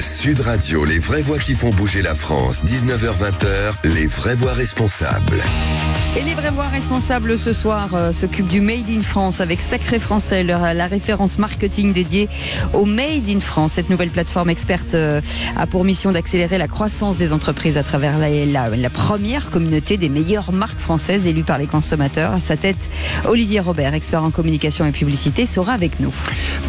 Sud Radio, les vraies voix qui font bouger la France, 19h-20h, les vraies voix responsables. Et les vraies voix responsables ce soir s'occupent du Made in France avec Sacré Français, la référence marketing dédiée au Made in France. Cette nouvelle plateforme experte a pour mission d'accélérer la croissance des entreprises à travers la première communauté des meilleures marques françaises élues par les consommateurs. À sa tête, Olivier Robert, expert en communication et publicité, sera avec nous.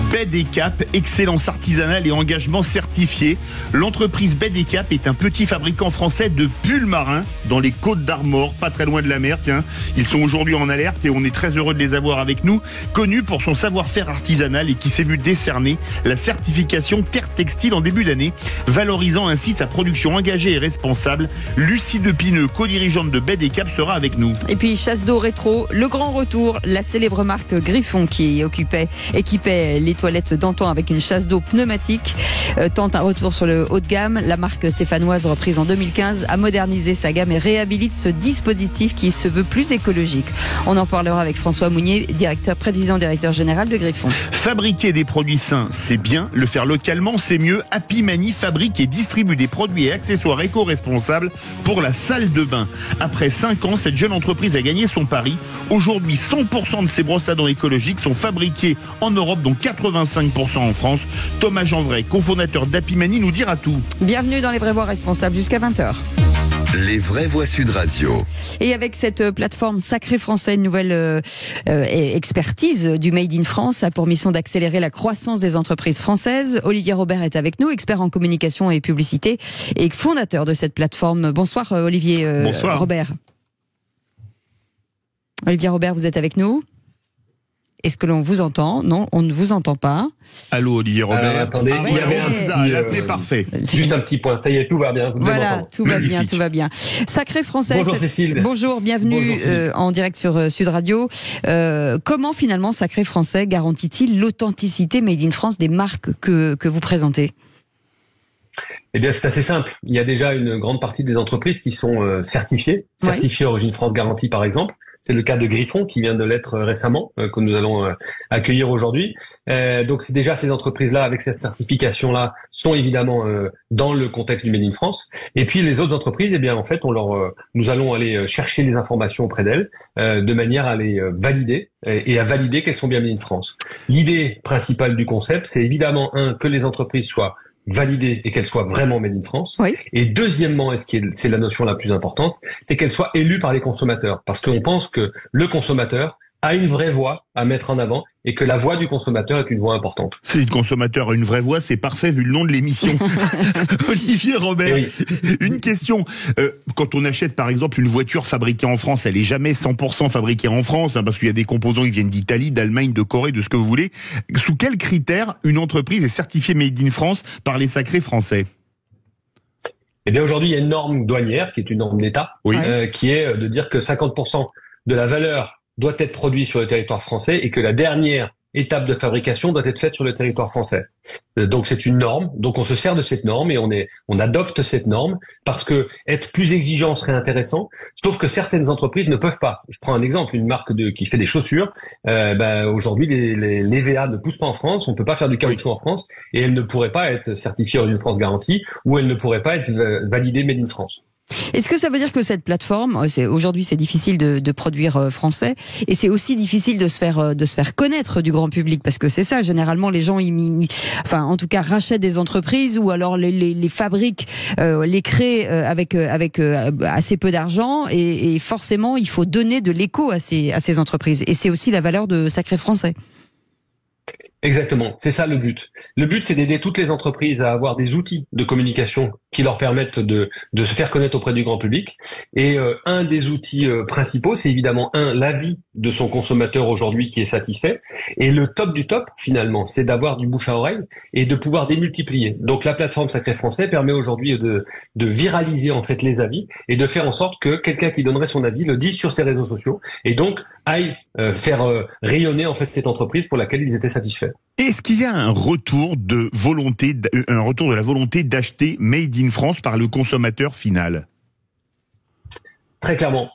Bed & Cap, excellence artisanale et engagement certifié. L'entreprise Bed & Cap est un petit fabricant français de pulls marins dans les Côtes d'Armor, pas très loin de la mer. Tiens, ils sont aujourd'hui en alerte et on est très heureux de les avoir avec nous. Connu pour son savoir-faire artisanal et qui s'est vu décerner la certification Terre Textile en début d'année, valorisant ainsi sa production engagée et responsable. Lucie Depineux, co-dirigeante de Bed & Cap, sera avec nous. Et puis Chasse d'eau rétro, le grand retour, la célèbre marque Griffon qui équipait les toilettes d'antan avec une chasse d'eau pneumatique, tente un retour sur le haut de gamme. La marque stéphanoise, reprise en 2015, a modernisé sa gamme et réhabilite ce dispositif qui se veut plus écologique. On en parlera avec François Mounier, président directeur général de Griffon. Fabriquer des produits sains, c'est bien. Le faire localement, c'est mieux. Happy Mani fabrique et distribue des produits et accessoires éco-responsables pour la salle de bain. Après 5 ans, cette jeune entreprise a gagné son pari. Aujourd'hui, 100% de ses brosses à dents écologiques sont fabriquées en Europe, dont 85% en France. Thomas Janvray, cofondateur d'Happy Mani, nous dira tout. Bienvenue dans les vraies voix responsables jusqu'à 20h. Les vraies voix Sud Radio. Et avec cette plateforme Sacré Français, une nouvelle expertise du Made in France a pour mission d'accélérer la croissance des entreprises françaises. Olivier Robert est avec nous, expert en communication et publicité et fondateur de cette plateforme. Bonsoir Olivier Bonsoir. Robert. Olivier Robert, vous êtes avec nous ? Est-ce que l'on vous entend ? Non, on ne vous entend pas. Allô Olivier Robert. Attendez, il y avait un petit, là c'est parfait. Juste un petit point, ça y est, tout va bien. Voilà, tout va bien, tout va bien. Sacré Français. Bonjour Cécile. Bonjour, bienvenue en direct sur Sud Radio. Comment finalement Sacré Français garantit-il l'authenticité Made in France des marques que vous présentez ? Eh bien, c'est assez simple. Il y a déjà une grande partie des entreprises qui sont certifiées Origine France Garantie par exemple. C'est le cas de Griffon qui vient de l'être récemment, que nous allons accueillir aujourd'hui. Donc c'est déjà ces entreprises-là avec cette certification-là sont évidemment dans le contexte du Made in France. Et puis les autres entreprises, eh bien en fait, nous allons aller chercher les informations auprès d'elles de manière à les valider et à valider qu'elles sont bien Made in France. L'idée principale du concept, c'est évidemment que les entreprises soient validées et qu'elles soient vraiment made in France. Oui. Et deuxièmement, c'est la notion la plus importante, c'est qu'elles soient élues par les consommateurs. Parce qu'on pense que le consommateur a une vraie voix à mettre en avant et que la voix du consommateur est une voix importante. Si le consommateur a une vraie voix, c'est parfait vu le nom de l'émission. Olivier Robert, oui. Une question. Quand on achète par exemple une voiture fabriquée en France, elle est jamais 100% fabriquée en France, parce qu'il y a des composants qui viennent d'Italie, d'Allemagne, de Corée, de ce que vous voulez. Sous quels critères une entreprise est certifiée Made in France par les Sacrés Français ? Eh bien aujourd'hui, il y a une norme douanière qui est une norme d'État, qui est de dire que 50% de la valeur doit être produit sur le territoire français et que la dernière étape de fabrication doit être faite sur le territoire français. Donc c'est une norme, donc on se sert de cette norme et on adopte cette norme parce que être plus exigeant serait intéressant, sauf que certaines entreprises ne peuvent pas. Je prends un exemple, une marque qui fait des chaussures, aujourd'hui les EVA ne poussent pas en France, on peut pas faire du caoutchouc en France et elle ne pourrait pas être certifiée Origine France Garantie ou elle ne pourrait pas être validée Made in France. Est-ce que ça veut dire que cette plateforme, aujourd'hui c'est difficile de produire français et c'est aussi difficile de se faire connaître du grand public parce que c'est ça, généralement les gens en tout cas rachètent des entreprises ou alors les fabriquent, les créent avec assez peu d'argent et forcément il faut donner de l'écho à ces entreprises et c'est aussi la valeur de Sacré Français. Exactement, c'est ça le but. Le but, c'est d'aider toutes les entreprises à avoir des outils de communication qui leur permettent de se faire connaître auprès du grand public. Et un des outils principaux, c'est évidemment l'avis de son consommateur aujourd'hui qui est satisfait. Et le top du top, finalement, c'est d'avoir du bouche à oreille et de pouvoir démultiplier. Donc la plateforme Sacré Français permet aujourd'hui de viraliser en fait les avis et de faire en sorte que quelqu'un qui donnerait son avis le dise sur ses réseaux sociaux et donc aille faire rayonner en fait cette entreprise pour laquelle ils étaient satisfaits. Est-ce qu'il y a un retour de la volonté d'acheter Made in France par le consommateur final ? Très clairement.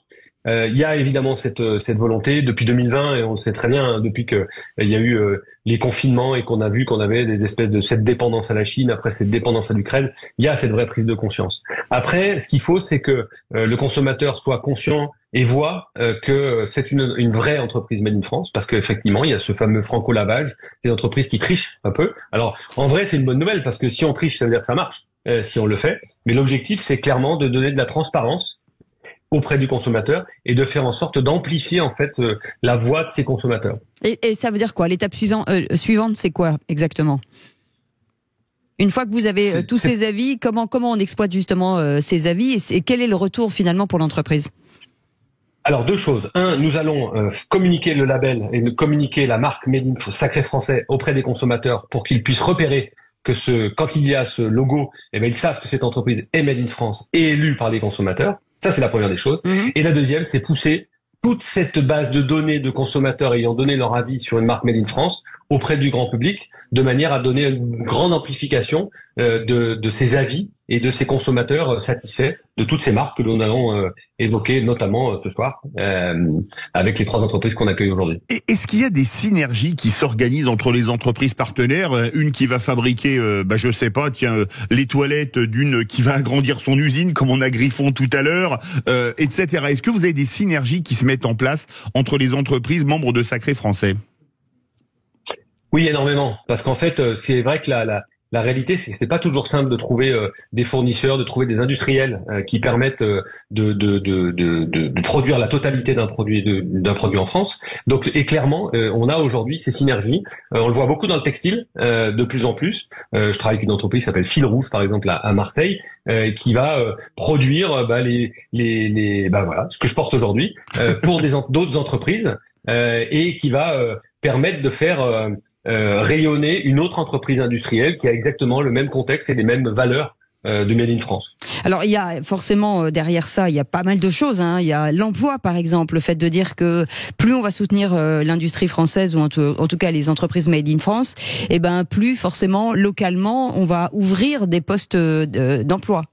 Il y a évidemment cette volonté depuis 2020 et on le sait très bien depuis que il y a eu les confinements et qu'on a vu qu'on avait des espèces de cette dépendance à la Chine, après cette dépendance à l'Ukraine, il y a cette vraie prise de conscience. Après, ce qu'il faut, c'est que le consommateur soit conscient et voit que c'est une vraie entreprise made in France, parce qu'effectivement, il y a ce fameux franco-lavage, des entreprises qui trichent un peu. Alors, en vrai, c'est une bonne nouvelle, parce que si on triche, ça veut dire que ça marche, si on le fait. Mais l'objectif, c'est clairement de donner de la transparence auprès du consommateur et de faire en sorte d'amplifier en fait la voix de ces consommateurs. Et ça veut dire quoi? L'étape suivante, c'est quoi exactement? Une fois que vous avez tous ces avis, comment on exploite justement ces avis et quel est le retour finalement pour l'entreprise? Alors deux choses. Un, nous allons communiquer le label et communiquer la marque Made in Sacré Français auprès des consommateurs pour qu'ils puissent repérer que quand il y a ce logo, eh ben ils savent que cette entreprise est Made in France et élue par les consommateurs. Ça, c'est la première des choses. Et la deuxième, c'est pousser toute cette base de données de consommateurs ayant donné leur avis sur une marque Made in France auprès du grand public, de manière à donner une grande amplification de ces avis et de ces consommateurs satisfaits de toutes ces marques que nous allons évoquer, notamment ce soir, avec les 3 entreprises qu'on accueille aujourd'hui. Est-ce qu'il y a des synergies qui s'organisent entre les entreprises partenaires? Une qui va fabriquer, je sais pas, les toilettes d'une qui va agrandir son usine, comme on a Griffon tout à l'heure, etc. Est-ce que vous avez des synergies qui se mettent en place entre les entreprises membres de Sacré Français? Oui, énormément. Parce qu'en fait, c'est vrai que la réalité, c'est que c'était pas toujours simple de trouver des fournisseurs, de trouver des industriels qui permettent de produire la totalité d'un produit en France. Donc, et clairement, on a aujourd'hui ces synergies. On le voit beaucoup dans le textile, de plus en plus. Je travaille avec une entreprise qui s'appelle Fil Rouge, par exemple, à Marseille, qui va produire ce que je porte aujourd'hui pour d'autres entreprises et qui va permettre de faire rayonner une autre entreprise industrielle qui a exactement le même contexte et les mêmes valeurs de Made in France. Alors il y a forcément derrière ça, il y a pas mal de choses. Il y a l'emploi par exemple, le fait de dire que plus on va soutenir l'industrie française ou en tout cas les entreprises Made in France, et ben plus forcément localement on va ouvrir des postes d'emploi.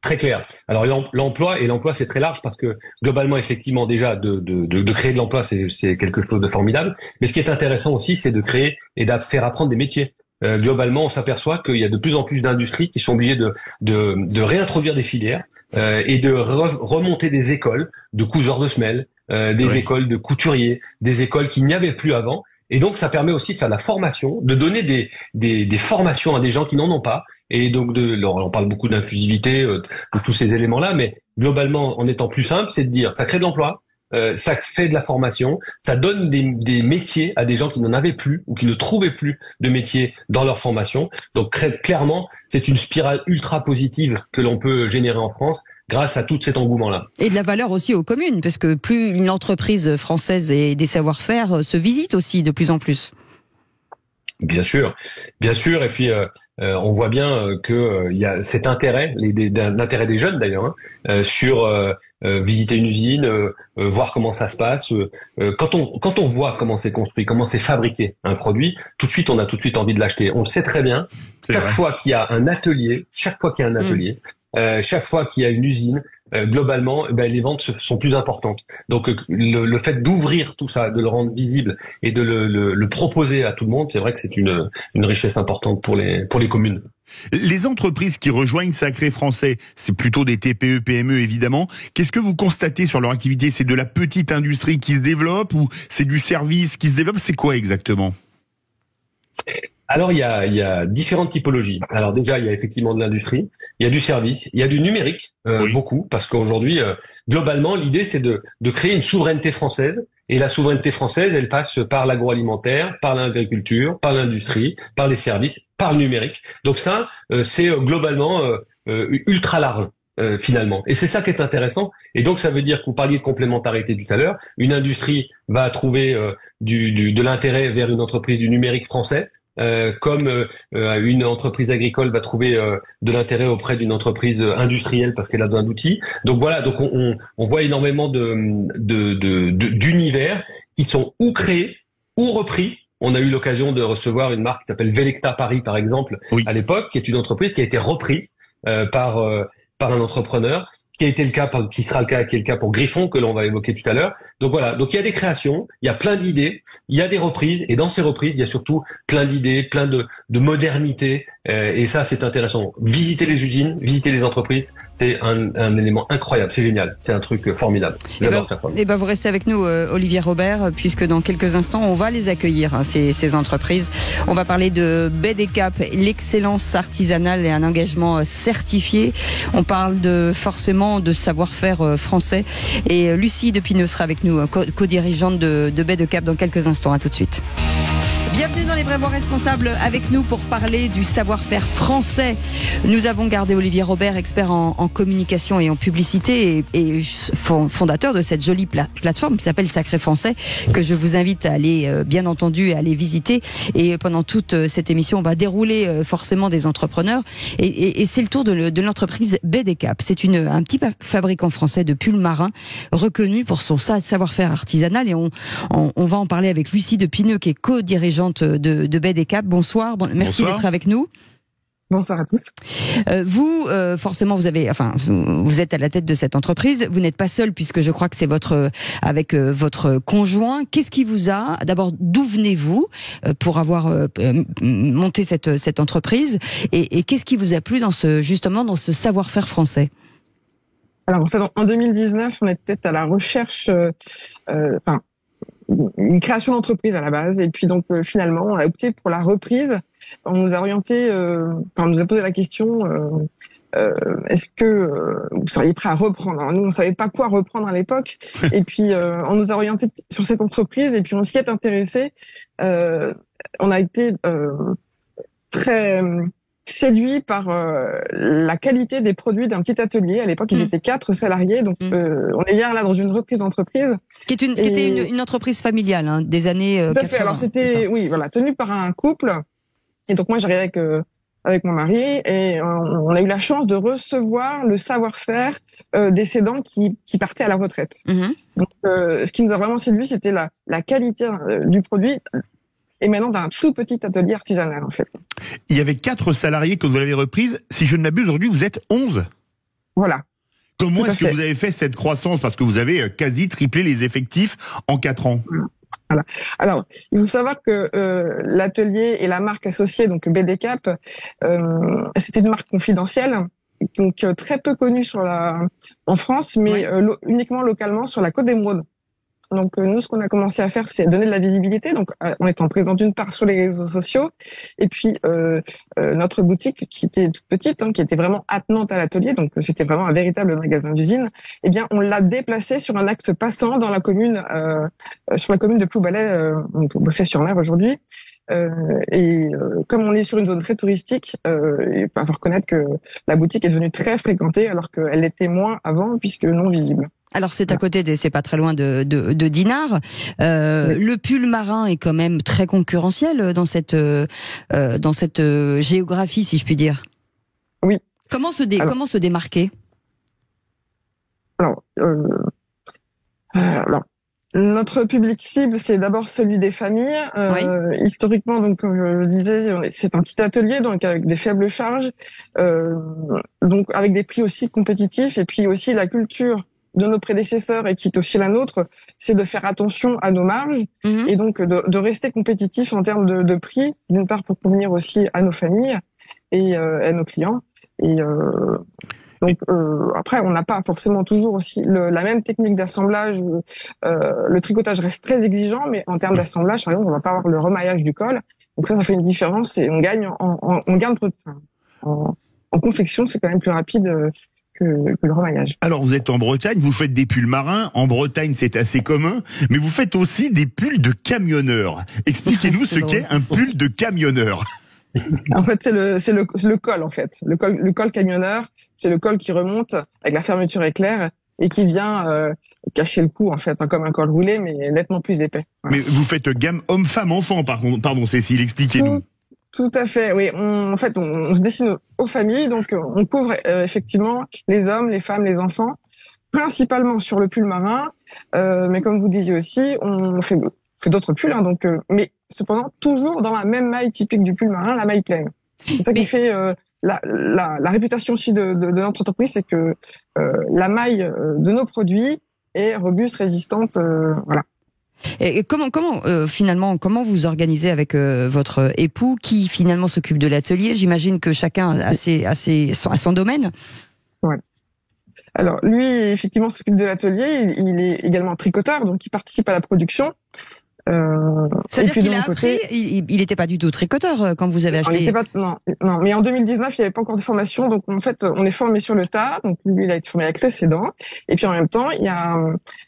Très clair. Alors l'emploi c'est très large parce que globalement effectivement déjà de créer de l'emploi c'est quelque chose de formidable. Mais ce qui est intéressant aussi c'est de créer et de faire apprendre des métiers. Globalement on s'aperçoit qu'il y a de plus en plus d'industries qui sont obligées de réintroduire des filières et de remonter des écoles de couseurs de semelles, des écoles de couturiers, des écoles qu'il n'y avait plus avant. Et donc, ça permet aussi de faire de la formation, de donner des formations à des gens qui n'en ont pas. Et donc, on parle beaucoup d'inclusivité, de tous ces éléments-là, mais globalement, en étant plus simple, c'est de dire, ça crée de l'emploi, ça fait de la formation, ça donne des métiers à des gens qui n'en avaient plus ou qui ne trouvaient plus de métiers dans leur formation. Donc, clairement, c'est une spirale ultra positive que l'on peut générer en France grâce à tout cet engouement-là. Et de la valeur aussi aux communes, parce que plus une entreprise française et des savoir-faire se visite aussi de plus en plus. Bien sûr. Et puis on voit bien que il y a cet intérêt, l'intérêt des jeunes d'ailleurs, sur visiter une usine, voir comment ça se passe. Quand on voit comment c'est construit, comment c'est fabriqué un produit, tout de suite on a envie de l'acheter. On le sait très bien. Chaque fois qu'il y a un atelier, chaque fois qu'il y a une usine, globalement, les ventes sont plus importantes. Donc le fait d'ouvrir tout ça, de le rendre visible et de le proposer à tout le monde, c'est vrai que c'est une richesse importante pour les communes. Les entreprises qui rejoignent Sacré Français, c'est plutôt des TPE, PME évidemment. Qu'est-ce que vous constatez sur leur activité? C'est de la petite industrie qui se développe ou c'est du service qui se développe? C'est quoi exactement? Alors il y a différentes typologies. Alors déjà il y a effectivement de l'industrie, il y a du service, il y a du numérique, beaucoup, parce qu'aujourd'hui globalement l'idée c'est de créer une souveraineté française. Et la souveraineté française, elle passe par l'agroalimentaire, par l'agriculture, par l'industrie, par les services, par le numérique. Donc ça, c'est globalement ultra large. Finalement. Et c'est ça qui est intéressant. Et donc ça veut dire que vous parliez de complémentarité tout à l'heure. Une industrie va trouver de l'intérêt vers une entreprise du numérique français. Comme une entreprise agricole va trouver de l'intérêt auprès d'une entreprise industrielle parce qu'elle a besoin d'outils. Donc voilà, donc on voit énormément d'univers qui sont ou créés ou repris. On a eu l'occasion de recevoir une marque qui s'appelle Velecta Paris par exemple à l'époque, qui est une entreprise qui a été reprise par un entrepreneur qui sera le cas pour Griffon, que l'on va évoquer tout à l'heure. Donc voilà. Donc il y a des créations, il y a plein d'idées, il y a des reprises, et dans ces reprises, il y a surtout plein d'idées, plein de modernité, et ça, c'est intéressant. Visiter les usines, visiter les entreprises, c'est un élément incroyable, c'est génial, c'est un truc formidable. J'adore faire ça. Et vous restez avec nous, Olivier Robert, puisque dans quelques instants, on va les accueillir, hein, ces entreprises. On va parler de Baie des Caps, l'excellence artisanale et un engagement certifié. On parle forcément de savoir-faire français. Et Lucie Depineux sera avec nous, co-dirigeante de Baie des Caps, dans quelques instants. À tout de suite. Bienvenue dans Les Vrais Voix Responsables, avec nous pour parler du savoir-faire français. Nous avons gardé Olivier Robert, expert en communication et en publicité et fondateur de cette jolie plateforme qui s'appelle Sacré Français, que je vous invite à aller, bien entendu, à aller visiter. Et pendant toute cette émission, on va dérouler forcément des entrepreneurs. Et c'est le tour de l'entreprise Baie des Caps. C'est un petit fabricant français de pulls marins, reconnu pour son savoir-faire artisanal. Et on va en parler avec Lucie Depineux, qui est co-dirigeante de Baie des Caps. Bonsoir, merci d'être avec nous. Bonsoir à tous. Vous, forcément, vous êtes à la tête de cette entreprise. Vous n'êtes pas seul, puisque je crois que c'est avec votre conjoint. Qu'est-ce qui vous a, d'abord, d'où venez-vous pour avoir monté cette entreprise, et qu'est-ce qui vous a plu dans ce savoir-faire français? Alors, en fait, en 2019, on était à la recherche, une création d'entreprise à la base, et puis donc finalement on a opté pour la reprise. On nous a orienté, on nous a posé la question, est-ce que vous seriez prêt à reprendre? Alors nous on savait pas quoi reprendre à l'époque, et puis on nous a orienté sur cette entreprise, et puis on s'y est intéressé. On a été très séduit par la qualité des produits d'un petit atelier. À l'époque, ils étaient 4 salariés, donc on est bien là dans une reprise d'entreprise. Qui était une entreprise familiale, hein, des années 80. Tout à fait. Alors c'était, oui, voilà, tenue par un couple. Et donc moi, j'arrivais avec mon mari, et on a eu la chance de recevoir le savoir-faire des cédants qui partaient à la retraite. Donc ce qui nous a vraiment séduit, c'était la qualité du produit, émanant d'un tout petit atelier artisanal, en fait. Il y avait 4 salariés que vous l'avez reprise. Si je ne m'abuse, aujourd'hui, vous êtes 11. Voilà. Comment est-ce que vous avez fait cette croissance? Parce que vous avez quasi triplé les effectifs en 4 ans. Voilà. Alors, il faut savoir que l'atelier et la marque associée, donc Baie des Caps, c'était une marque confidentielle, donc très peu connue en France, mais uniquement localement sur la Côte d'Émeraude. Donc nous, ce qu'on a commencé à faire, c'est donner de la visibilité, donc en étant présent d'une part sur les réseaux sociaux, et puis notre boutique qui était toute petite, qui était vraiment attenante à l'atelier, donc c'était vraiment un véritable magasin d'usine. Eh bien, on l'a déplacé sur un axe passant dans la commune, sur la commune de Ploubalay, donc Bossé-sur-Mer aujourd'hui. Comme on est sur une zone très touristique, il faut reconnaître que la boutique est devenue très fréquentée, alors qu'elle l'était moins avant, puisque non visible. Alors c'est à côté, c'est pas très loin de Dinard. Oui. Le pull marin est quand même très concurrentiel dans cette géographie, si je puis dire. Oui. Comment se démarquer? Alors, notre public cible, c'est d'abord celui des familles. Historiquement, donc comme je le disais, c'est un petit atelier, donc avec des faibles charges, donc avec des prix aussi compétitifs, et puis aussi la culture de nos prédécesseurs, et qui est aussi la nôtre, c'est de faire attention à nos marges, et donc de rester compétitif en termes de prix, d'une part pour convenir aussi à nos familles et à nos clients. Et donc après, on n'a pas forcément toujours aussi la même technique d'assemblage. Le tricotage reste très exigeant, mais en termes d'assemblage, par exemple, on va pas avoir le remaillage du col. Donc ça fait une différence, et on gagne en confection, c'est quand même plus rapide que le remaillage. Alors vous êtes en Bretagne, vous faites des pulls marins. En Bretagne, c'est assez commun, mais vous faites aussi des pulls de camionneurs. Expliquez-nous ce qu'est un pull de camionneur. En fait, c'est le col, en fait. Le col camionneur, c'est le col qui remonte avec la fermeture éclair et qui vient cacher le cou, en fait, comme un col roulé, mais nettement plus épais. Voilà. Mais vous faites gamme homme, femme, enfant, pardon, Cécile, expliquez-nous. Tout à fait, oui. On se destine aux familles, donc on couvre effectivement les hommes, les femmes, les enfants, principalement sur le pull marin, mais comme vous disiez aussi, on fait d'autres pulls, mais cependant toujours dans la même maille typique du pull marin, la maille pleine. C'est ça qui fait la réputation aussi de notre entreprise, c'est que la maille de nos produits est robuste, résistante, voilà. Et finalement, comment vous organisez avec votre époux qui finalement s'occupe de l'atelier? J'imagine que chacun a son domaine. Ouais. Alors lui, effectivement, s'occupe de l'atelier. Il est également tricoteur, donc il participe à la production. C'est-à-dire qu'il a appris, il n'était pas du tout tricoteur quand vous avez acheté. Non, mais en 2019, il n'y avait pas encore de formation, donc en fait, on est formé sur le tas. Donc lui, il a été formé avec le Cédan, et puis en même temps, il y a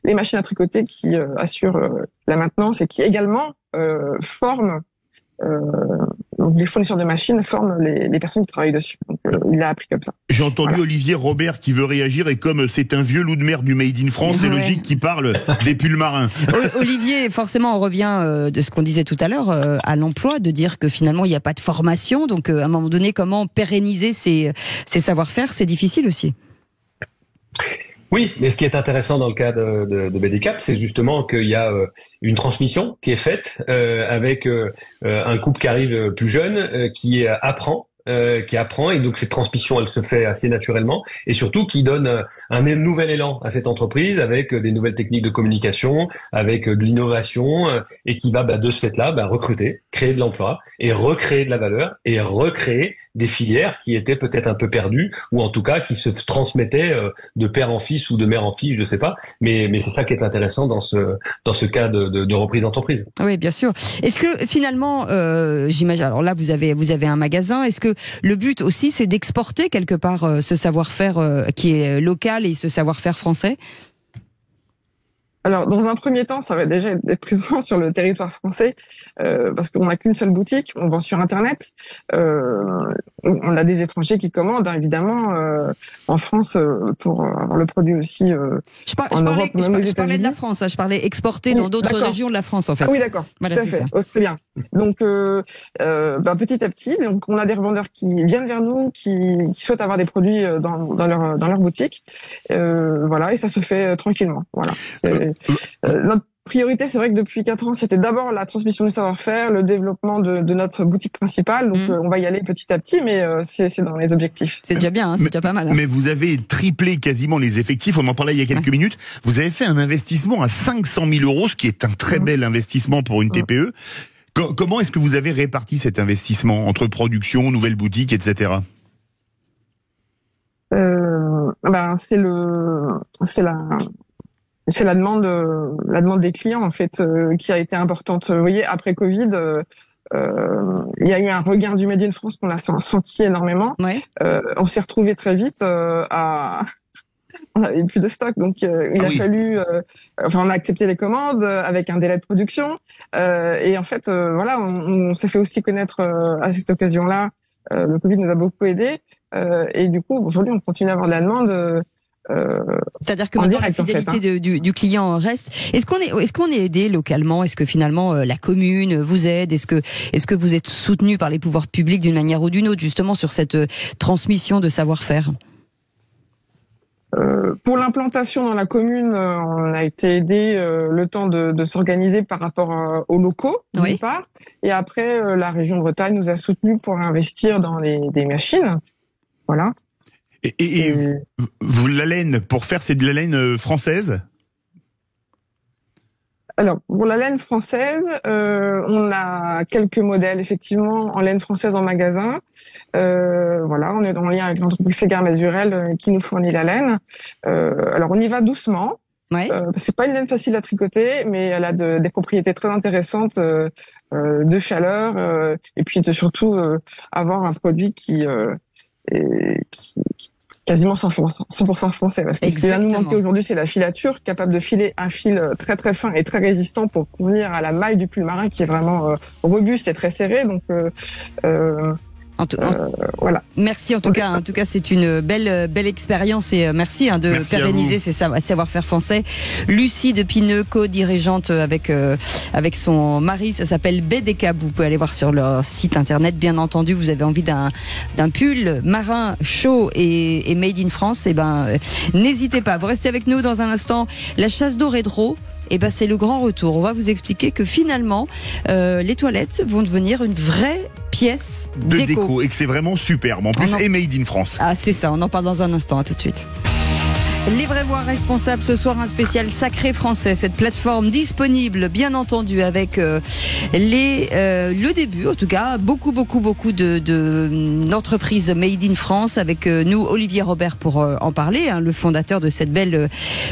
les machines à tricoter qui assurent la maintenance et qui également forment. Donc les fournisseurs de machines forment les personnes qui travaillent dessus. Donc il a appris comme ça. J'ai entendu Olivier Robert qui veut réagir, et comme c'est un vieux loup de mer du Made in France, c'est logique qu'il parle des pulls marins. Olivier, forcément, on revient de ce qu'on disait tout à l'heure à l'emploi, de dire que finalement il n'y a pas de formation, donc à un moment donné, comment pérenniser ces savoir-faire, c'est difficile aussi. Oui, mais ce qui est intéressant dans le cas de BDCap, c'est justement qu'il y a une transmission qui est faite avec un couple qui arrive plus jeune, qui apprend, et donc cette transmission, elle se fait assez naturellement, et surtout qui donne un nouvel élan à cette entreprise avec des nouvelles techniques de communication, avec de l'innovation, et qui va de ce fait-là recruter, créer de l'emploi et recréer de la valeur et recréer des filières qui étaient peut-être un peu perdues, ou en tout cas qui se transmettaient de père en fils ou de mère en fille, je sais pas, mais c'est ça qui est intéressant dans ce cas de reprise d'entreprise. Oui, bien sûr. Est-ce que finalement, j'imagine, alors là vous avez un magasin, est-ce que le but aussi c'est d'exporter quelque part ce savoir-faire qui est local et ce savoir-faire français? Alors, dans un premier temps, ça va déjà être présent sur le territoire français, parce qu'on n'a qu'une seule boutique, on vend sur Internet. On a des étrangers qui commandent, évidemment, en France, pour avoir le produit aussi je parlais de la France, je parlais exporter dans d'autres régions de la France, en fait. Ah oui, d'accord, voilà, tout à fait. Très bien. Donc, petit à petit, donc on a des revendeurs qui viennent vers nous, qui souhaitent avoir des produits dans leur boutique. Voilà, et ça se fait tranquillement. Voilà. Notre priorité, c'est vrai que depuis 4 ans, c'était d'abord la transmission du savoir-faire, le développement de notre boutique principale. Donc, on va y aller petit à petit, mais c'est dans les objectifs. C'est déjà bien, c'est déjà pas mal. Mais vous avez triplé quasiment les effectifs. On en parlait il y a quelques minutes. Vous avez fait un investissement à 500 000 €, ce qui est un très bel investissement pour une TPE. Comment est-ce que vous avez réparti cet investissement entre production, nouvelle boutique, etc.? C'est la demande des clients en fait qui a été importante. Vous voyez, après Covid, il y a eu un regain du Made in France qu'on a senti énormément. Ouais. On s'est retrouvé très vite on avait plus de stock, donc il a fallu. On a accepté les commandes avec un délai de production, et en fait, voilà, on s'est fait aussi connaître à cette occasion-là. Le Covid nous a beaucoup aidés, et du coup, aujourd'hui, on continue à avoir de la demande. C'est-à-dire que maintenant la fidélité du client reste. Est-ce qu'on est aidé localement? Est-ce que finalement la commune vous aide? Est-ce que vous êtes soutenu par les pouvoirs publics d'une manière ou d'une autre, justement sur cette transmission de savoir-faire? Pour l'implantation dans la commune, on a été aidé le temps de s'organiser par rapport aux locaux, d'une part, et après la région Bretagne nous a soutenus pour investir dans des machines. Voilà. Et vous, la laine, pour faire, c'est de la laine française? Alors, pour la laine française, on a quelques modèles, effectivement, en laine française en magasin. Voilà, on est en lien avec l'entreprise Ségar-Mazurel qui nous fournit la laine. Alors, on y va doucement. Ouais. C'est pas une laine facile à tricoter, mais elle a des propriétés très intéressantes de chaleur et puis de surtout avoir un produit qui quasiment 100% français. Parce que ce qui va nous manquer aujourd'hui, c'est la filature, capable de filer un fil très très fin et très résistant pour convenir à la maille du pull marin qui est vraiment robuste et très serré. Donc voilà. Merci en tout cas. En tout cas, c'est une belle expérience et merci de pérenniser ces savoir-faire français. Lucie de Pineux, co-dirigeante avec son mari, ça s'appelle BDCap. Vous pouvez aller voir sur leur site internet. Bien entendu, vous avez envie d'un pull marin chaud et made in France. N'hésitez pas. Vous restez avec nous dans un instant. La chasse d'eau Redro eh ben c'est le grand retour. On va vous expliquer que finalement, les toilettes vont devenir une vraie pièce de déco et que c'est vraiment superbe. En plus, et made in France. Ah, c'est ça. On en parle dans un instant. À tout de suite. Les vrais voix responsables, ce soir un spécial sacré français, cette plateforme disponible bien entendu avec le début, en tout cas beaucoup d'entreprises made in France avec nous Olivier Robert pour en parler, le fondateur de cette belle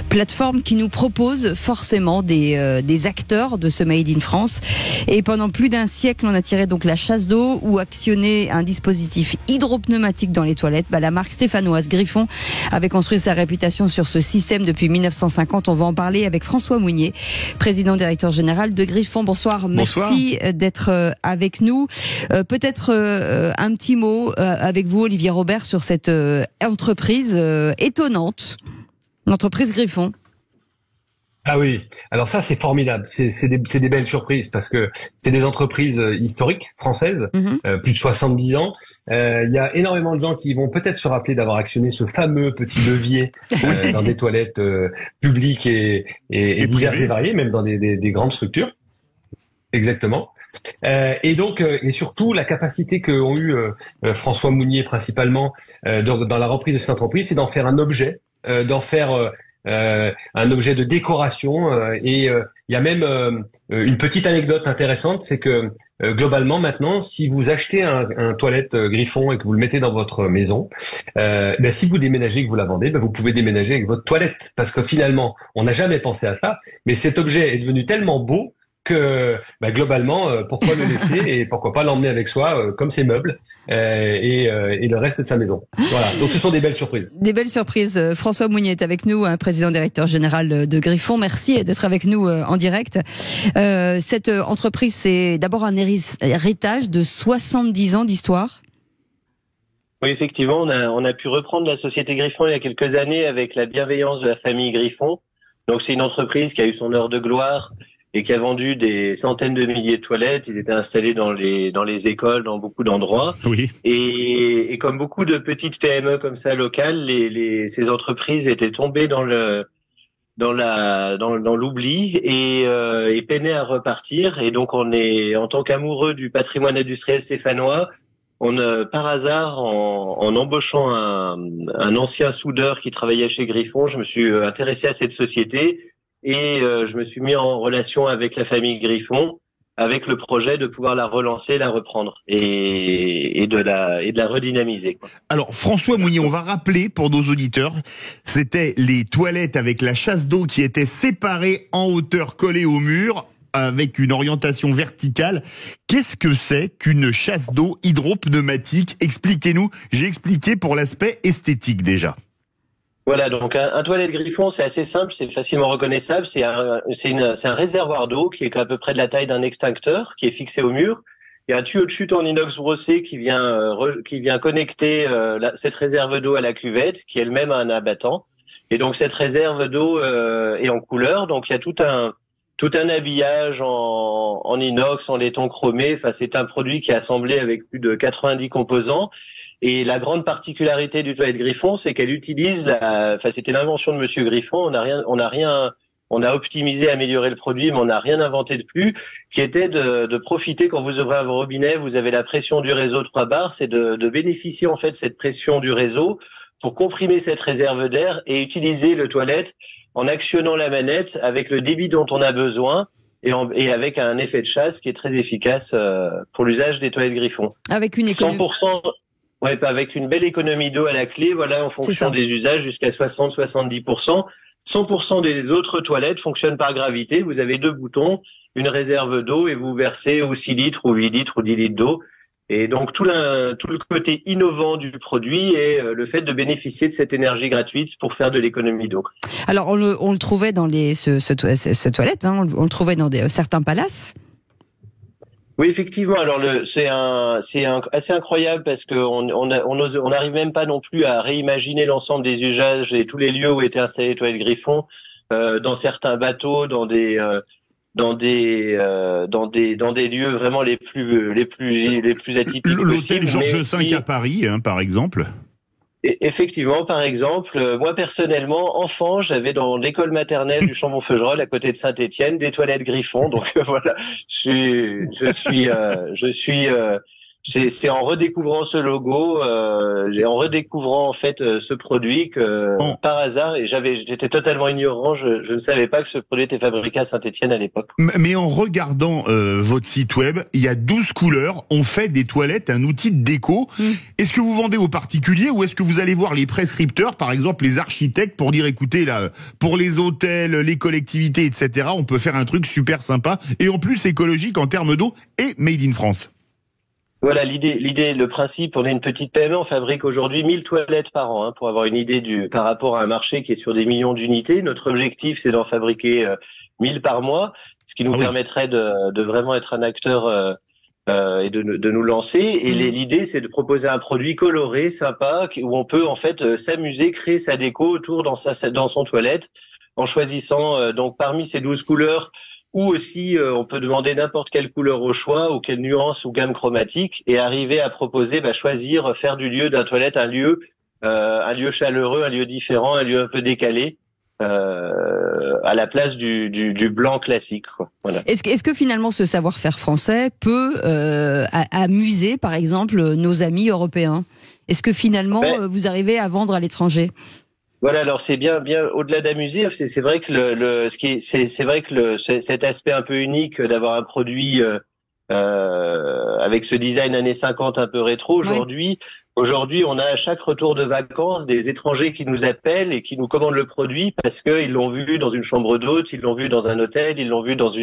plateforme qui nous propose forcément des acteurs de ce made in France. Et pendant plus d'un siècle, on a tiré donc la chasse d'eau ou actionné un dispositif hydropneumatique dans les toilettes. La marque stéphanoise Griffon avait construit sa réputation sur ce système depuis 1950. On va en parler avec François Mounier, président directeur général de Griffon. Bonsoir. Merci d'être avec nous. Peut-être un petit mot avec vous, Olivier Robert, sur cette entreprise étonnante, l'entreprise Griffon. Ah oui, alors ça c'est formidable, c'est des belles surprises parce que c'est des entreprises historiques françaises, plus de 70 ans. Il y a énormément de gens qui vont peut-être se rappeler d'avoir actionné ce fameux petit levier dans des toilettes publiques et diverses et variées, même dans des grandes structures. Exactement. Et donc et surtout la capacité qu'ont eu François Mounier principalement dans la reprise de cette entreprise, c'est d'en faire un objet, d'en faire un objet de décoration et il y a même une petite anecdote intéressante, c'est que globalement maintenant, si vous achetez un toilette Griffon et que vous le mettez dans votre maison, si vous déménagez et que vous la vendez, vous pouvez déménager avec votre toilette parce que finalement on n'a jamais pensé à ça, mais cet objet est devenu tellement beau que globalement pourquoi le laisser et pourquoi pas l'emmener avec soi comme ses meubles et le reste de sa maison. Voilà, donc ce sont des belles surprises. Des belles surprises. François Mounier est avec nous, président directeur général de Griffon. Merci d'être avec nous en direct. Cette entreprise, c'est d'abord un héritage de 70 ans d'histoire. Oui, effectivement, on a pu reprendre la société Griffon il y a quelques années avec la bienveillance de la famille Griffon. Donc c'est une entreprise qui a eu son heure de gloire et qui a vendu des centaines de milliers de toilettes. Ils étaient installés dans les écoles, dans beaucoup d'endroits. Oui. Et comme beaucoup de petites PME comme ça locales, ces entreprises étaient tombées dans l'oubli et peinaient à repartir. Et donc on est, en tant qu'amoureux du patrimoine industriel stéphanois, par hasard, en embauchant un ancien soudeur qui travaillait chez Griffon, je me suis intéressé à cette société. Et je me suis mis en relation avec la famille Griffon, avec le projet de pouvoir la relancer, la reprendre et de la redynamiser. Alors François Mounier, on va rappeler pour nos auditeurs, c'était les toilettes avec la chasse d'eau qui étaient séparées en hauteur, collées au mur, avec une orientation verticale. Qu'est-ce que c'est qu'une chasse d'eau hydropneumatique? Expliquez-nous. J'ai expliqué pour l'aspect esthétique déjà. Voilà, donc un toilette Griffon, c'est assez simple, c'est facilement reconnaissable. C'est un réservoir d'eau qui est à peu près de la taille d'un extincteur, qui est fixé au mur. Il y a un tuyau de chute en inox brossé qui vient connecter cette réserve d'eau à la cuvette, qui elle-même a un abattant. Et donc cette réserve d'eau est en couleur. Donc il y a tout un habillage en inox, en laiton chromé. Enfin, c'est un produit qui est assemblé avec plus de 90 composants. Et la grande particularité du toilette Griffon, c'est qu'elle utilise c'était l'invention de Monsieur Griffon. On a optimisé, amélioré le produit, mais on n'a rien inventé de plus, qui était de profiter quand vous ouvrez vos robinets, vous avez la pression du réseau 3 bars, c'est de bénéficier en fait de cette pression du réseau pour comprimer cette réserve d'air et utiliser le toilette en actionnant la manette avec le débit dont on a besoin et avec un effet de chasse qui est très efficace pour l'usage des toilettes Griffon. Avec une économie. 100%. Ouais, avec une belle économie d'eau à la clé, voilà, en fonction des usages, jusqu'à 60-70%. 100% des autres toilettes fonctionnent par gravité. Vous avez 2 boutons, une réserve d'eau et vous versez ou 6 litres ou 8 litres ou 10 litres d'eau. Et donc tout le côté innovant du produit est le fait de bénéficier de cette énergie gratuite pour faire de l'économie d'eau. Alors on le trouvait dans ce toilette, on le trouvait dans certains palaces. Oui, effectivement. Alors c'est assez incroyable parce que on n'arrive même pas non plus à réimaginer l'ensemble des usages et tous les lieux où étaient installés les toilettes Griffon, dans certains bateaux, dans des lieux vraiment les plus atypiques. L'hôtel Georges V à Paris, par exemple. Effectivement, par exemple, moi personnellement, enfant, j'avais dans l'école maternelle du Chambon-Feugerolles, à côté de Saint-Étienne, des toilettes Griffon. Donc voilà, c'est en redécouvrant ce logo, en redécouvrant en fait ce produit que par hasard, et j'étais totalement ignorant, je ne savais pas que ce produit était fabriqué à Saint-Étienne à l'époque. Mais en regardant votre site web, il y a 12 couleurs, on fait des toilettes un outil de déco. Est-ce que vous vendez aux particuliers ou est-ce que vous allez voir les prescripteurs, par exemple les architectes, pour dire écoutez là, pour les hôtels, les collectivités, etc., on peut faire un truc super sympa et en plus écologique en termes d'eau et made in France? Voilà, le principe, on est une petite PME, on fabrique aujourd'hui 1000 toilettes par an, pour avoir une idée par rapport à un marché qui est sur des millions d'unités. Notre objectif, c'est d'en fabriquer 1000 par mois, ce qui nous permettrait de vraiment être un acteur et de nous lancer. Et l'idée, c'est de proposer un produit coloré, sympa, où on peut en fait s'amuser, créer sa déco autour dans son toilette, en choisissant donc parmi ces 12 couleurs. Ou aussi, on peut demander n'importe quelle couleur au choix, ou quelle nuance ou gamme chromatique, et arriver à proposer, choisir, faire du lieu d'un toilette un lieu chaleureux, un lieu différent, un lieu un peu décalé, à la place du blanc classique, quoi. Voilà. Est-ce que finalement ce savoir-faire français peut amuser, par exemple, nos amis européens? Est-ce que finalement vous arrivez à vendre à l'étranger? Voilà, alors c'est bien au-delà d'amuser, c'est vrai que cet aspect un peu unique d'avoir un produit avec ce design années 50 un peu rétro aujourd'hui, on a à chaque retour de vacances des étrangers qui nous appellent et qui nous commandent le produit parce qu'ils l'ont vu dans une chambre d'hôte, ils l'ont vu dans un hôtel, ils l'ont vu dans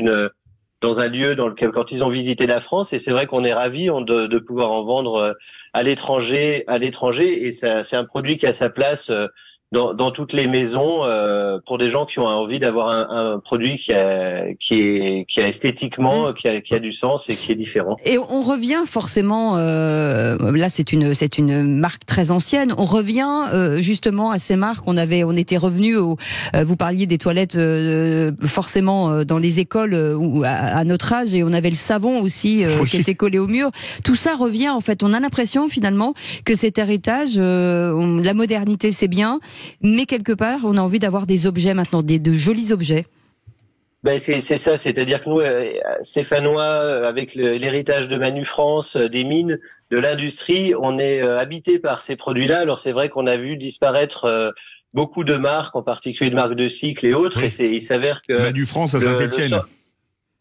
un lieu dans lequel quand ils ont visité la France, et c'est vrai qu'on est ravis de pouvoir en vendre à l'étranger et c'est un produit qui a sa place dans toutes les maisons pour des gens qui ont envie d'avoir un produit qui a esthétiquement qui a du sens et qui est différent. Et on revient forcément là c'est une marque très ancienne, on revient justement à ces marques. On était revenu vous parliez des toilettes forcément dans les écoles ou à notre âge, et on avait le savon aussi qui était collé au mur. Tout ça revient en fait, on a l'impression finalement que cet héritage la modernité c'est bien, mais quelque part, on a envie d'avoir des objets maintenant, de jolis objets. C'est ça, c'est-à-dire que nous, Stéphanois, avec l'héritage de Manu France, des mines, de l'industrie, on est habité par ces produits-là. Alors c'est vrai qu'on a vu disparaître beaucoup de marques, en particulier de marques de cycle et autres, et il s'avère que Manu France à Saint-Étienne.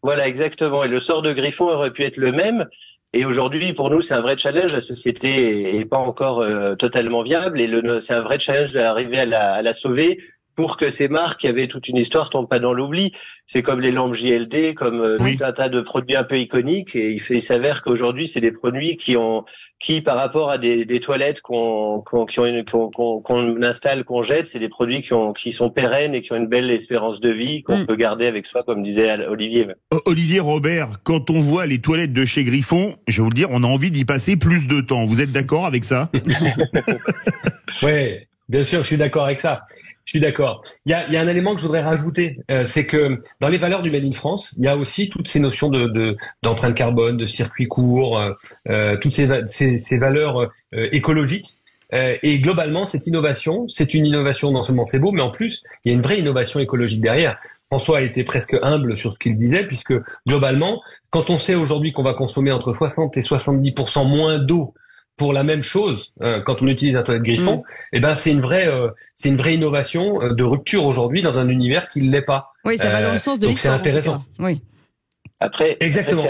Voilà, exactement. Et le sort de Griffon aurait pu être le même. Et aujourd'hui, pour nous, c'est un vrai challenge. La société est pas encore totalement viable, et c'est un vrai challenge d'arriver à la sauver pour que ces marques qui avaient toute une histoire tombent pas dans l'oubli. C'est comme les lampes JLD, comme tout un tas de produits un peu iconiques. Et il s'avère qu'aujourd'hui, c'est des produits qui par rapport à des toilettes qu'on installe, qu'on jette, c'est des produits qui sont pérennes et qui ont une belle espérance de vie qu'on peut garder avec soi, comme disait Olivier. Olivier Robert, quand on voit les toilettes de chez Griffon, je vais vous le dire, on a envie d'y passer plus de temps. Vous êtes d'accord avec ça? Oui, bien sûr, je suis d'accord avec ça. Je suis d'accord. Il y a un élément que je voudrais rajouter, c'est que dans les valeurs du Made in France, il y a aussi toutes ces notions d'empreinte carbone, de circuit court, toutes ces valeurs écologiques. Et globalement, cette innovation, c'est une innovation, non seulement c'est beau, mais en plus, il y a une vraie innovation écologique derrière. François a été presque humble sur ce qu'il disait, puisque globalement, quand on sait aujourd'hui qu'on va consommer entre 60 et 70% moins d'eau pour la même chose, quand on utilise un toilette Griffon, c'est une vraie innovation de rupture aujourd'hui dans un univers qui ne l'est pas. Oui, ça va dans le sens de l'histoire. Donc c'est intéressant. Oui. Exactement.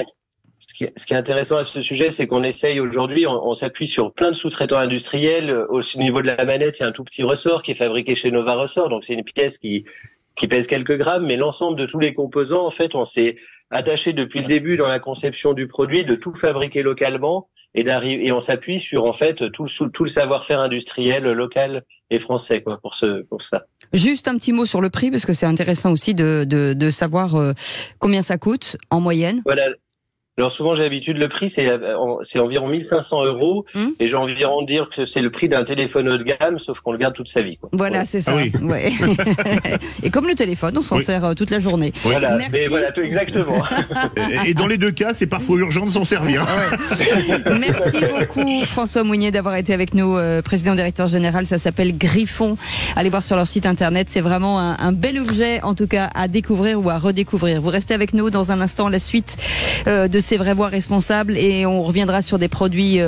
Ce qui est intéressant à ce sujet, c'est qu'on essaye aujourd'hui, on s'appuie sur plein de sous-traitants industriels. Au niveau de la manette, il y a un tout petit ressort qui est fabriqué chez Nova Ressort, donc c'est une pièce qui pèse quelques grammes, mais l'ensemble de tous les composants, en fait, on s'est attaché depuis le début dans la conception du produit de tout fabriquer localement. Et on s'appuie sur en fait tout le savoir-faire industriel local et français pour ça. Juste un petit mot sur le prix, parce que c'est intéressant aussi de savoir combien ça coûte en moyenne. Voilà. Alors souvent j'ai l'habitude, le prix c'est environ 1500 €, et j'ai environ dire que c'est le prix d'un téléphone haut de gamme, sauf qu'on le garde toute sa vie, quoi. Voilà, c'est ça. Ah oui. Ouais. Et comme le téléphone, on s'en sert toute la journée. Voilà, Merci. mais voilà, exactement. Et dans les deux cas, c'est parfois urgent de s'en servir. Merci beaucoup François Mounier d'avoir été avec nous, président directeur général. Ça s'appelle Griffon. Allez voir sur leur site internet. C'est vraiment un bel objet, en tout cas à découvrir ou à redécouvrir. Vous restez avec nous dans un instant, la suite de ces vrais voix responsables, et on reviendra sur des produits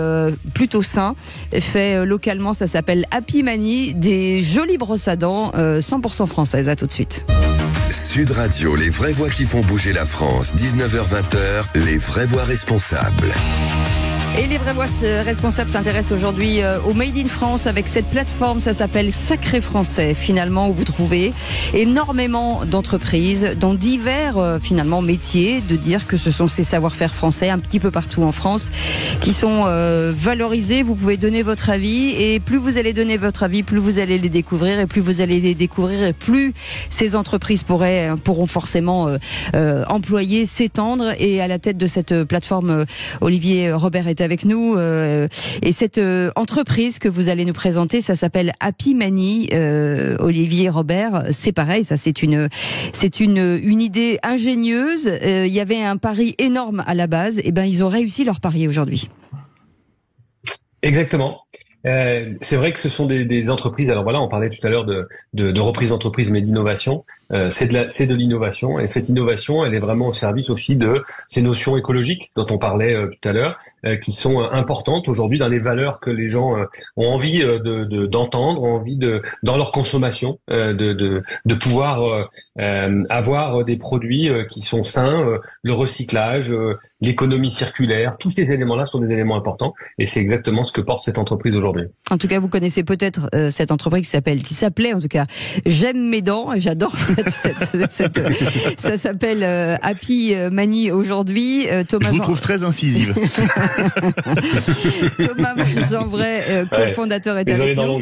plutôt sains faits localement. Ça s'appelle Happy Mani, des jolies brosses à dents 100% françaises. À tout de suite. Sud Radio, les vraies voix qui font bouger la France, 19h-20h, les vraies voix responsables. Et les vraies voix responsables s'intéressent aujourd'hui au Made in France avec cette plateforme, ça s'appelle Sacré Français, finalement, où vous trouvez énormément d'entreprises dans divers finalement métiers, de dire que ce sont ces savoir-faire français un petit peu partout en France qui sont valorisés. Vous pouvez donner votre avis, et plus vous allez donner votre avis, plus vous allez les découvrir, et plus vous allez les découvrir, et plus ces entreprises pourront forcément employer, s'étendre. Et à la tête de cette plateforme, Olivier Robert est avec nous, et cette entreprise que vous allez nous présenter, ça s'appelle Happy Mani. Olivier Robert, c'est pareil, ça c'est une idée ingénieuse. Il y avait un pari énorme à la base, et ben ils ont réussi leur pari aujourd'hui. Exactement. C'est vrai que ce sont des entreprises. Alors voilà, on parlait tout à l'heure de reprise d'entreprise, mais d'innovation. C'est de l'innovation, et cette innovation, elle est vraiment au service aussi de ces notions écologiques dont on parlait tout à l'heure, qui sont importantes aujourd'hui dans les valeurs que les gens ont envie d'entendre, ont envie dans leur consommation, de pouvoir avoir des produits qui sont sains, le recyclage, l'économie circulaire. Tous ces éléments-là sont des éléments importants, et c'est exactement ce que porte cette entreprise aujourd'hui. En tout cas, vous connaissez peut-être cette entreprise qui s'appelait en tout cas J'aime mes dents, et j'adore ça s'appelle Happy Mani aujourd'hui. Thomas, je vous trouve très incisive. Thomas Jeanvray, cofondateur, est avec nous.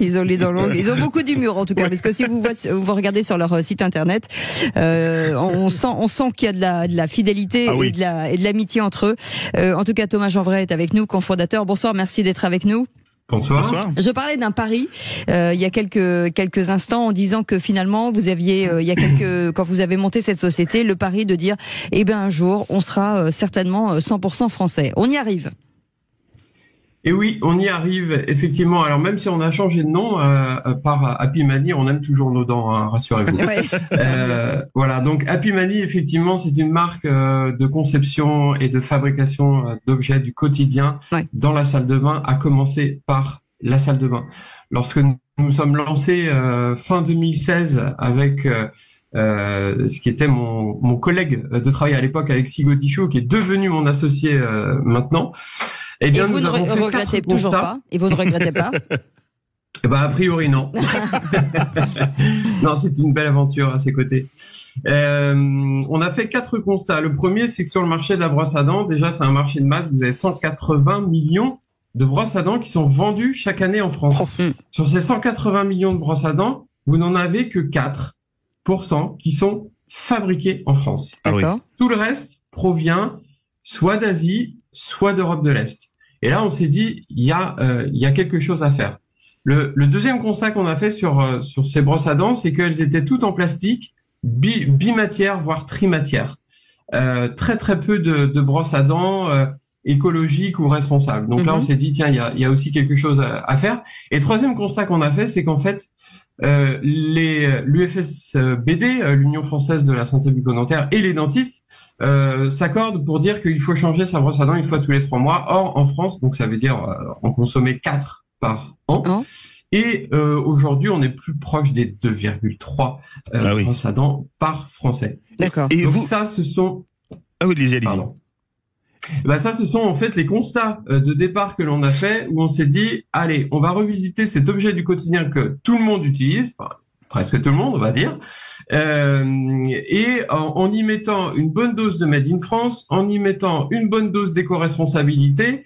Ils ont les dents longues. Ils ont beaucoup d'humour en tout cas, parce que si vous regardez sur leur site internet, on sent qu'il y a de la fidélité et de l'amitié entre eux. En tout cas, Thomas Jeanvray est avec nous, cofondateur. Bonsoir, merci d'être avec nous. Bonsoir. Je parlais d'un pari il y a quelques instants, en disant que finalement vous aviez quand vous avez monté cette société, le pari de dire un jour on sera certainement 100% français. On y arrive. Et oui, on y arrive, effectivement. Alors même si on a changé de nom par Happy Mani, on aime toujours nos dents, hein, rassurez-vous. Voilà, donc Happy Mani, effectivement, c'est une marque de conception et de fabrication d'objets du quotidien dans la salle de bain, à commencer par la salle de bain. Lorsque nous sommes lancés fin 2016 avec ce qui était mon collègue de travail à l'époque, Alexis Godichaud, qui est devenu mon associé maintenant. Eh bien, et vous ne regrettez toujours pas? Et vous ne regrettez pas? A priori, non. Non, c'est une belle aventure à ses côtés. On a fait 4 constats. Le premier, c'est que sur le marché de la brosse à dents, déjà, c'est un marché de masse. Vous avez 180 millions de brosses à dents qui sont vendues chaque année en France. Sur ces 180 millions de brosses à dents, vous n'en avez que 4% qui sont fabriquées en France. D'accord. Tout le reste provient soit d'Asie, soit d'Europe de l'Est. Et là, on s'est dit, il y a quelque chose à faire. Le deuxième constat qu'on a fait sur ces brosses à dents, c'est qu'elles étaient toutes en plastique, bimatière, voire trimatière. Très très peu de brosses à dents écologiques ou responsables. Donc là, on s'est dit, tiens, il y a aussi quelque chose à faire. Et le troisième constat qu'on a fait, c'est qu'en fait, l'UFSBD, l'Union française de la santé bucco-dentaire, et les dentistes s'accordent pour dire qu'il faut changer sa brosse à dents une fois tous les 3 mois. Or, en France, donc ça veut dire en consommer 4 par an. Et aujourd'hui, on est plus proche des 2,3 brosses à dents par Français. D'accord. Et donc ça, ce sont... Ah oui, allez-y. Ça, ce sont en fait les constats de départ que l'on a fait, où on s'est dit, allez, on va revisiter cet objet du quotidien que tout le monde utilise, presque tout le monde, on va dire, et en y mettant une bonne dose de Made in France, en y mettant une bonne dose d'éco-responsabilité,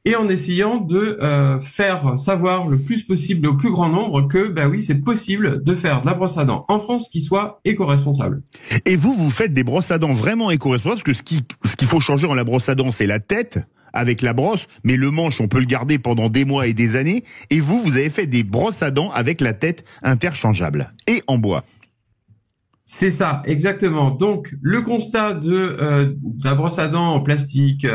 et en essayant de faire savoir le plus possible au plus grand nombre que oui, c'est possible de faire de la brosse à dents en France qui soit éco-responsable. Et vous faites des brosses à dents vraiment éco-responsables, parce que ce qu'il faut changer dans la brosse à dents, c'est la tête avec la brosse, mais le manche, on peut le garder pendant des mois et des années. Et vous avez fait des brosses à dents avec la tête interchangeable et en bois. C'est ça, exactement. Donc, le constat de la brosse à dents en plastique,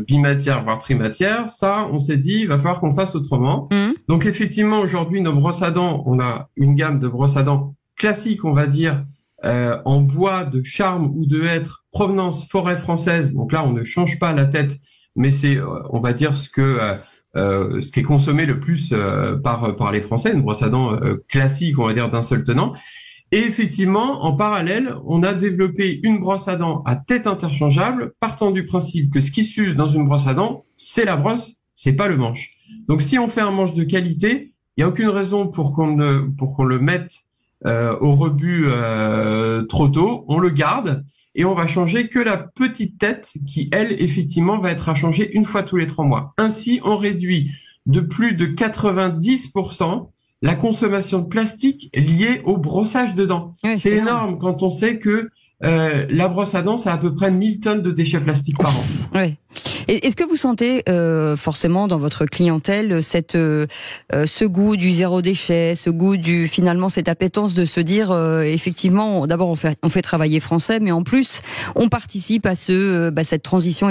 bimatière, voire trimatière, ça, on s'est dit, il va falloir qu'on fasse autrement. Donc, effectivement, aujourd'hui, nos brosses à dents, on a une gamme de brosses à dents classiques, on va dire, en bois de charme ou de hêtre, provenance forêt française. Donc là, on ne change pas la tête, mais c'est, on va dire, ce qui est consommé le plus par les Français, une brosse à dents classique, on va dire, d'un seul tenant. Et effectivement, en parallèle, on a développé une brosse à dents à tête interchangeable, partant du principe que ce qui s'use dans une brosse à dents, c'est la brosse, c'est pas le manche. Donc, si on fait un manche de qualité, il n'y a aucune raison pour qu'on le mette au rebut trop tôt. On le garde et on va changer que la petite tête qui, elle, effectivement, va être à changer une fois tous les 3 mois. Ainsi, on réduit de plus de 90% la consommation de plastique liée au brossage de dents. Oui, c'est énorme quand on sait que la brosse à dents, c'est à peu près 1000 tonnes de déchets plastiques par an. Oui. Est-ce que vous sentez forcément dans votre clientèle ce goût du zéro déchet, ce goût du finalement cette appétence de se dire effectivement d'abord on fait travailler français, mais en plus on participe à cette transition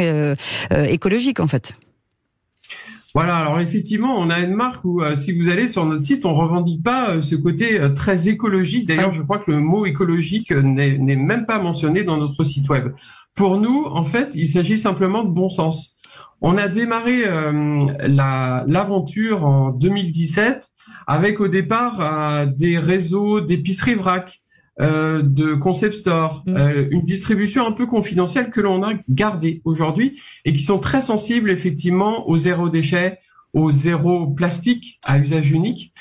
écologique en fait. Voilà, alors effectivement, on a une marque où si vous allez sur notre site, on revendique pas ce côté très écologique. D'ailleurs, je crois que le mot écologique n'est même pas mentionné dans notre site web. Pour nous, en fait, il s'agit simplement de bon sens. On a démarré l'aventure en 2017 avec au départ des réseaux d'épicerie vrac, de concept store, une distribution un peu confidentielle que l'on a gardée aujourd'hui et qui sont très sensibles effectivement au zéro déchet, au zéro plastique à usage unique.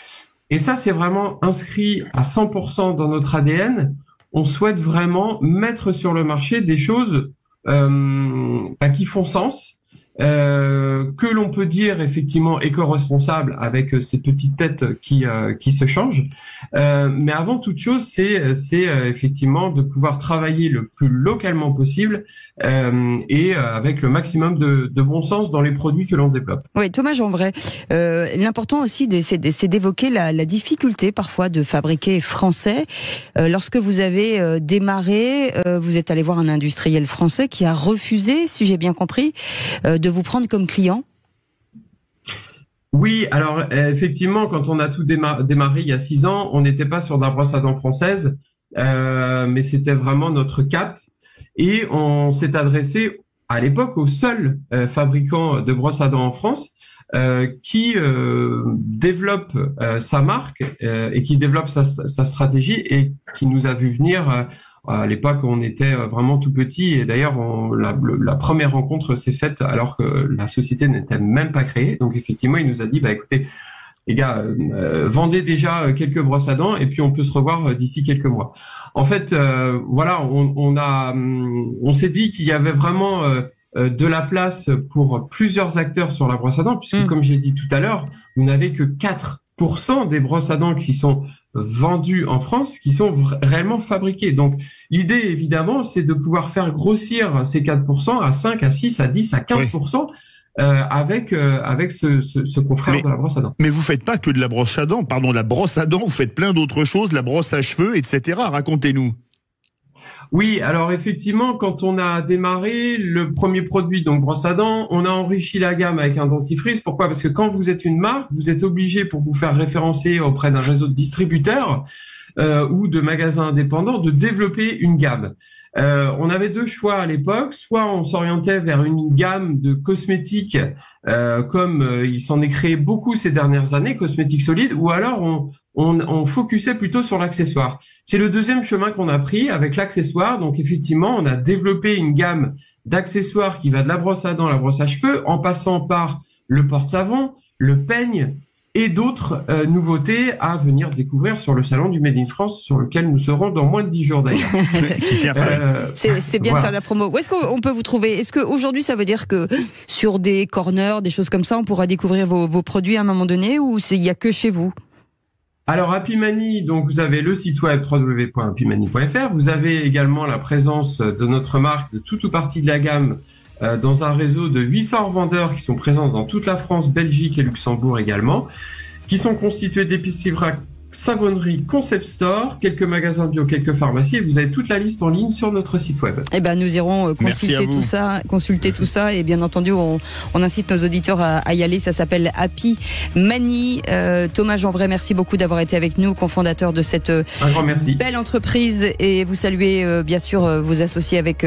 Et ça, c'est vraiment inscrit à 100% dans notre ADN. On souhaite vraiment mettre sur le marché des choses qui font sens, que l'on peut dire effectivement éco-responsable avec ces petites têtes qui se changent. Mais avant toute chose, c'est effectivement de pouvoir travailler le plus localement possible et avec le maximum de bon sens dans les produits que l'on développe. Oui, Thomas Janvray, l'important aussi c'est d'évoquer la difficulté parfois de fabriquer français. Lorsque vous avez démarré, vous êtes allé voir un industriel français qui a refusé, si j'ai bien compris, de vous prendre comme client. Oui, alors effectivement, quand on a tout démarré il y a 6 ans, on n'était pas sur de la brosse à dents française, mais c'était vraiment notre cap. Et on s'est adressé à l'époque au seul fabricant de brosses à dents en France qui développe sa marque et qui développe sa stratégie et qui nous a vu venir. À l'époque, on était vraiment tout petit et d'ailleurs, la première rencontre s'est faite alors que la société n'était même pas créée. Donc effectivement, il nous a dit, écoutez, les gars, vendez déjà quelques brosses à dents et puis on peut se revoir d'ici quelques mois. En fait, voilà, on s'est dit qu'il y avait vraiment de la place pour plusieurs acteurs sur la brosse à dents, puisque comme j'ai dit tout à l'heure, vous n'avez que 4% des brosses à dents qui sont vendues en France, qui sont réellement fabriquées. Donc, l'idée, évidemment, c'est de pouvoir faire grossir ces 4% à 5, à 6, à 10, à 15%. Oui. Avec ce confrère de la brosse à dents. Mais vous faites pas que de la brosse à dents, la brosse à dents, vous faites plein d'autres choses, la brosse à cheveux, etc. Racontez-nous. Oui, alors effectivement, quand on a démarré le premier produit, donc brosse à dents, on a enrichi la gamme avec un dentifrice. Pourquoi ? Parce que quand vous êtes une marque, vous êtes obligé, pour vous faire référencer auprès d'un réseau de distributeurs ou de magasins indépendants, de développer une gamme. On avait 2 choix à l'époque, soit on s'orientait vers une gamme de cosmétiques comme il s'en est créé beaucoup ces dernières années, cosmétiques solides, ou alors on focusait plutôt sur l'accessoire. C'est le deuxième chemin qu'on a pris avec l'accessoire. Donc effectivement, on a développé une gamme d'accessoires qui va de la brosse à dents à la brosse à cheveux, en passant par le porte-savon, le peigne, et d'autres nouveautés à venir découvrir sur le salon du Made in France, sur lequel nous serons dans moins de 10 jours d'ailleurs. C'est bien de faire la promo. Où est-ce qu'on peut vous trouver? Est-ce qu'aujourd'hui ça veut dire que sur des corners, des choses comme ça, on pourra découvrir vos produits à un moment donné, ou il y a que chez vous? Alors Happy Money, donc vous avez le site web www.happymani.fr. Vous avez également la présence de notre marque de toute ou partie de la gamme dans un réseau de 800 revendeurs qui sont présents dans toute la France, Belgique et Luxembourg également, qui sont constitués d'épiceries vrac, savonnerie, concept store, quelques magasins bio, quelques pharmacies, et vous avez toute la liste en ligne sur notre site web. Eh ben, nous irons consulter tout ça, et bien entendu, on incite nos auditeurs à y aller. Ça s'appelle Happy Money. Thomas Janvray, merci beaucoup d'avoir été avec nous, cofondateur de cette belle entreprise, et vous saluez bien sûr vos associés avec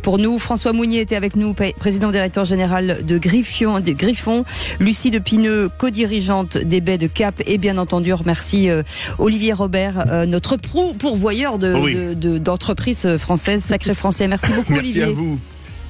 pour nous. François Mounier était avec nous, président directeur général de Griffon, Lucie de Pineux, co-dirigeante des baies de Cap, et bien entendu merci Olivier Robert, notre pourvoyeur d'entreprises françaises, sacré français. Merci beaucoup. Merci Olivier. Merci à vous.